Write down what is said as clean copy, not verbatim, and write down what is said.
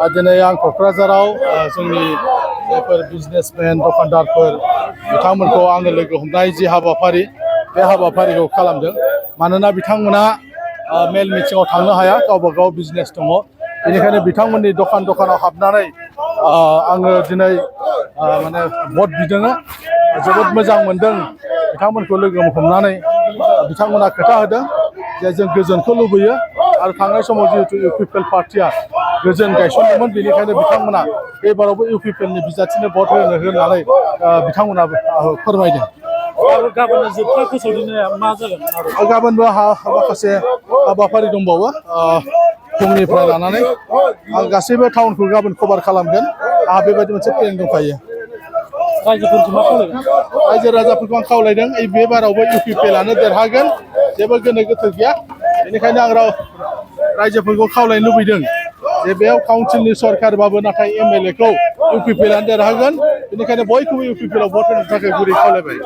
दिनै आं क'क्राझाराव जोंनि जायफोर बिजनेसमेन दखानदारफोर बिथांमोनखौ आङो लोगो हमनाय जि हाबाफारि बे हाबाफारिखौ खालामदों मानोना बिथांमोना मेल मिटिङाव थांनो हाया गावबा गाव बिजनेस दङ बेनिखायनो बिथांमोननि दखानाव हाबनानै आङो दिनै माने भट बिदों जोबोद मोजां मोनदों बिथांमोनखौ लोगो हमनानै बिथांमोना खोथा होदों जे जों गोजोनखौ लुबैयो आरो थांनाय समाव जिहेतु इउपिपिएल पार्टिया गोजोन गायसनदोंमोन बेनिखायनो बिथांमोना एबारावबो इउपिपिएलनि बिजाथिनो भट होनानै बिथांमोना फोरमायदों। गाबोन जोबथा फोसावदिंनाया मा जागोन आरो गाबोनबो माखासे हाबाफारि दंबावो फुंनिफ्राय लानानै आं गासैबो टाउनखौ गाबोन कभार खालामगोन आंहा बेबायदि मोनसे प्लेन दंखायो। रायजोफोरखौ मा खावलायगोन? रायजो राजाफोरखौ आं खावलायदों बे बारावबो इउपिपिएलआनो देरहागोन जेबो गोनो गोथो गैया बेनिखायनो आं रायजोफोरखौ खावलायनो लुबैदों जे बेयाव काउन्सिलनि सरकारबाबो नाथाय एमएलएखौ इउपिपिएलआनो देरहागोन बेनिखायनो बयखौबो इउपिपिएलआव भट होनो थाखाय गुरै खावलायबाय।